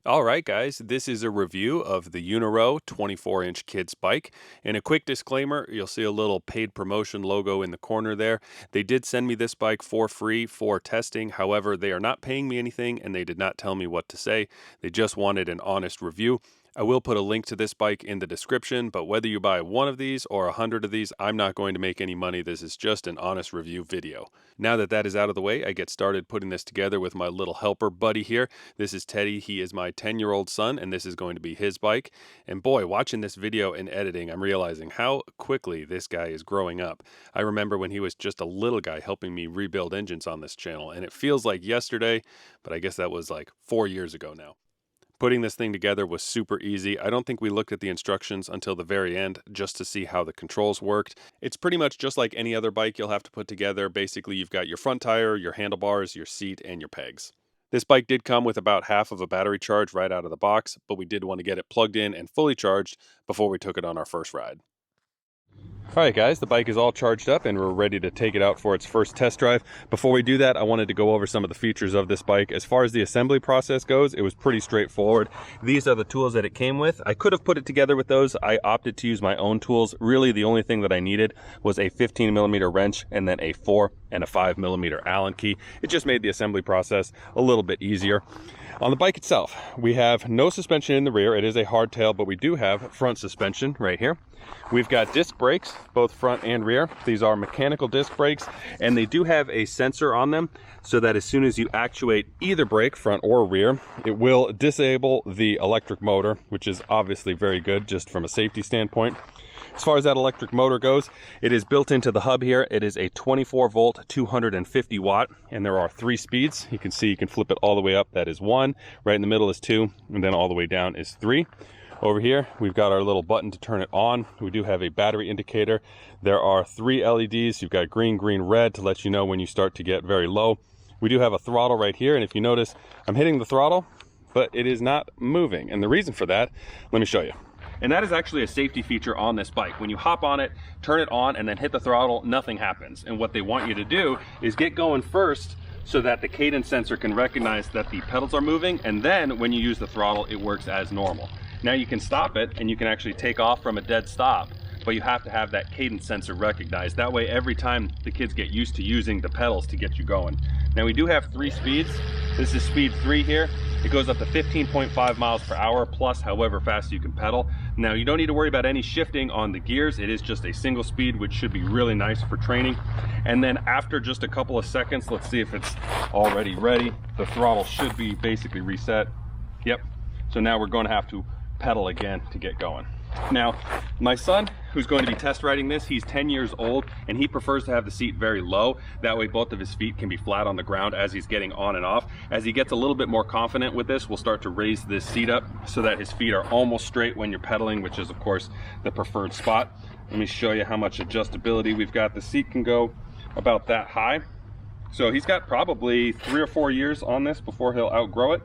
All right, guys, this is a review of the Eunorau 24-inch kids bike. And a quick disclaimer, you'll see a little paid promotion logo in the corner there. They did send me this bike for free for testing. However, they are not paying me anything and they did not tell me what to say. They just wanted an honest review. I will put a link to this bike in the description, but whether you buy one of these or 100 of these, I'm not going to make any money. This is just an honest review video. Now that that is out of the way, I get started putting this together with my little helper buddy here. This is Teddy. He is my 10-year-old son, and this is going to be his bike. And boy, watching this video and editing, I'm realizing how quickly this guy is growing up. I remember when he was just a little guy helping me rebuild engines on this channel, and it feels like yesterday, but I guess that was like 4 years ago now. Putting this thing together was super easy. I don't think we looked at the instructions until the very end just to see how the controls worked. It's pretty much just like any other bike you'll have to put together. Basically, you've got your front tire, your handlebars, your seat, and your pegs. This bike did come with about half of a battery charge right out of the box, but we did want to get it plugged in and fully charged before we took it on our first ride. All right, guys, the bike is all charged up and we're ready to take it out for its first test drive. Before we do that, I wanted to go over some of the features of this bike. As far as the assembly process goes, it was pretty straightforward. These are the tools that it came with. I could have put it together with those. I opted to use my own tools. Really, the only thing that I needed was a 15mm wrench and then a 4 and a 5mm Allen key. It just made the assembly process a little bit easier. On the bike itself, we have no suspension in the rear. It is a hardtail, but we do have front suspension right here. We've got disc brakes, both front and rear. These are mechanical disc brakes, and they do have a sensor on them so that as soon as you actuate either brake, front or rear, it will disable the electric motor, which is obviously very good just from a safety standpoint. As far as that electric motor goes, it is built into the hub here. It is a 24 volt, 250 watt, and there are 3 speeds. You can see you can flip it all the way up. That is 1, right in the middle is 2, and then all the way down is 3. Over here, we've got our little button to turn it on. We do have a battery indicator. There are 3 LEDs. You've got green, green, red to let you know when you start to get very low. We do have a throttle right here, and if you notice, I'm hitting the throttle, but it is not moving. And the reason for that, let me show you. And that is actually a safety feature on this bike. When you hop on it, turn it on, and then hit the throttle, nothing happens. And what they want you to do is get going first so that the cadence sensor can recognize that the pedals are moving, and then when you use the throttle, it works as normal. Now you can stop it, and you can actually take off from a dead stop, but you have to have that cadence sensor recognized. That way, every time the kids get used to using the pedals to get you going. Now we do have 3 speeds. This is speed 3 here. It goes up to 15.5 miles per hour plus however fast you can pedal. Now you don't need to worry about any shifting on the gears. It is just a single speed, which should be really nice for training. And then after just a couple of seconds, let's see if it's already ready. The throttle should be basically reset. Yep. So now we're going to have to pedal again to get going. Now, my son, who's going to be test riding this, he's 10 years old, and he prefers to have the seat very low. That way both of his feet can be flat on the ground as he's getting on and off. As he gets a little bit more confident with this, we'll start to raise this seat up so that his feet are almost straight when you're pedaling, which is of course the preferred spot. Let me show you how much adjustability we've got. The seat can go about that high. So he's got probably 3 or 4 years on this before he'll outgrow it.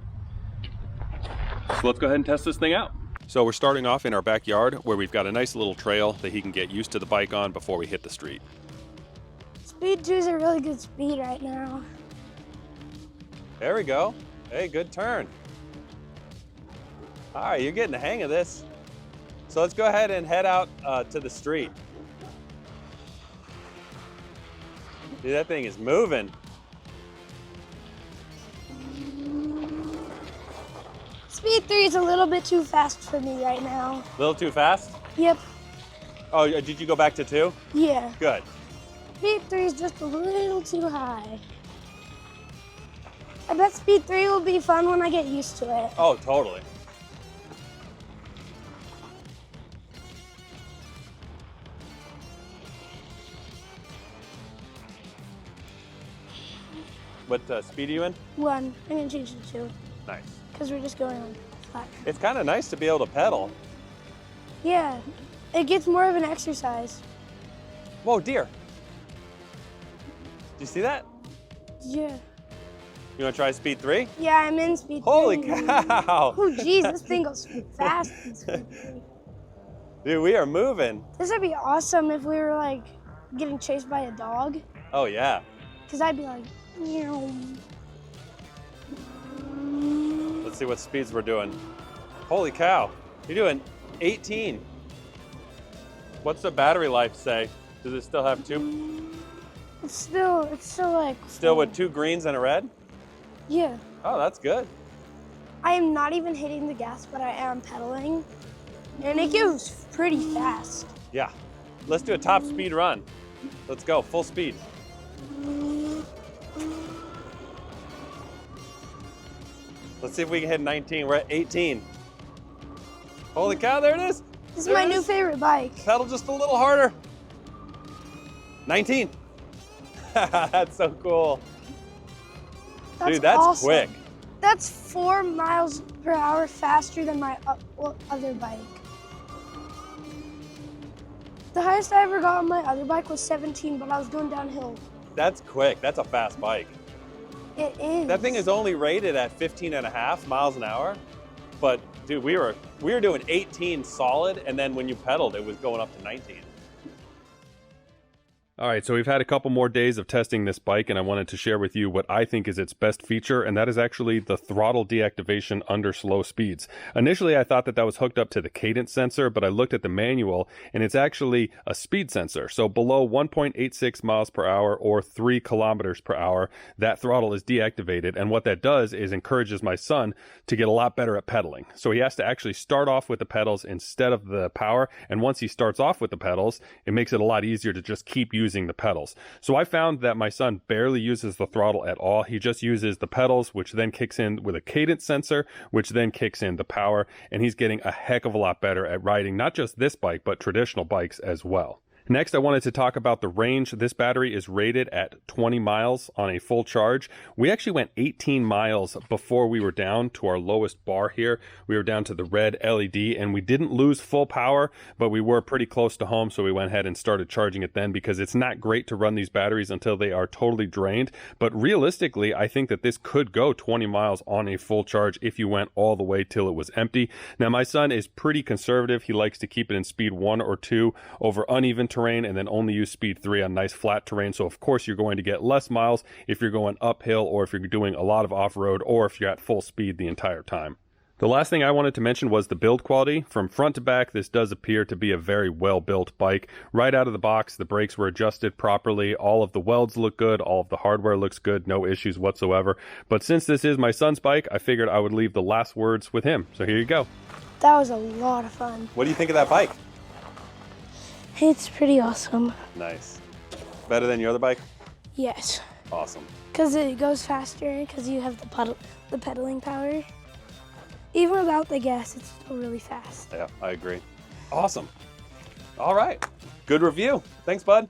So let's go ahead and test this thing out. So we're starting off in our backyard where we've got a nice little trail that he can get used to the bike on before we hit the street. Speed 2 is a really good speed right now. There we go. Hey, good turn. All right, you're getting the hang of this. So let's go ahead and head out to the street. Dude, that thing is moving. Speed 3 is a little bit too fast for me right now. A little too fast? Yep. Oh, did you go back to 2? Yeah. Good. Speed 3 is just a little too high. I bet Speed 3 will be fun when I get used to it. Oh, totally. What speed are you in? 1. I'm gonna change to 2. Nice. Because we're just going on flat. It's kind of nice to be able to pedal. Yeah. It gets more of an exercise. Whoa, deer. Did you see that? Yeah. You want to try speed 3? Yeah, I'm in Speed 3. Holy cow. Oh, geez, this thing goes fast in Speed 3. Dude, we are moving. This would be awesome if we were like getting chased by a dog. Oh, yeah. Because I'd be like, meow. Let's see what speeds we're doing. Holy cow, you're doing 18. What's the battery life say? Does it still have two? It's still like. Still with 2 greens and a red? Yeah. Oh, that's good. I am not even hitting the gas, but I am pedaling. And it goes pretty fast. Yeah. Let's do a top speed run. Let's go, full speed. Let's see if we can hit 19. We're at 18. Holy cow, there it is. This is There my it new favorite bike. Pedal just a little harder. 19. That's so cool. Dude, that's awesome. quick. That's 4 miles per hour faster than my other bike. The highest I ever got on my other bike was 17, but I was going downhill. That's quick. That's a fast bike. It is. That thing is only rated at 15.5 miles an hour. But dude, we were doing 18 solid, and then when you pedaled, it was going up to 19. All right, so we've had a couple more days of testing this bike, and I wanted to share with you what I think is its best feature, and that is actually the throttle deactivation under slow speeds. Initially, I thought that was hooked up to the cadence sensor, but I looked at the manual, and it's actually a speed sensor. So below 1.86 miles per hour or 3 kilometers per hour, that throttle is deactivated, and what that does is encourages my son to get a lot better at pedaling. So he has to actually start off with the pedals instead of the power, and once he starts off with the pedals, it makes it a lot easier to just keep using the pedals. So I found that my son barely uses the throttle at all. He just uses the pedals, which then kicks in with a cadence sensor, which then kicks in the power, and he's getting a heck of a lot better at riding not just this bike, but traditional bikes as well. Next, I wanted to talk about the range. This battery is rated at 20 miles on a full charge. We actually went 18 miles before we were down to our lowest bar here. We were down to the red LED, and we didn't lose full power, but we were pretty close to home, so we went ahead and started charging it then, because it's not great to run these batteries until they are totally drained. But realistically, I think that this could go 20 miles on a full charge if you went all the way till it was empty. Now, my son is pretty conservative. He likes to keep it in speed 1 or 2 over uneven terrain, and then only use speed 3 on nice flat terrain. So of course you're going to get less miles if you're going uphill, or if you're doing a lot of off-road, or if you're at full speed the entire time. The last thing I wanted to mention was the build quality. From front to back, this does appear to be a very well-built bike. Right out of the box, the brakes were adjusted properly. All of the welds look good. All of the hardware looks good. No issues whatsoever. But since this is my son's bike, I figured I would leave the last words with him. So here you go. That was a lot of fun. What do you think of that bike? It's pretty awesome. Nice. Better than your other bike? Yes. Awesome. Because it goes faster, because you have the pedaling power. Even without the gas, it's still really fast. Yeah, I agree. Awesome. All right. Good review. Thanks, bud.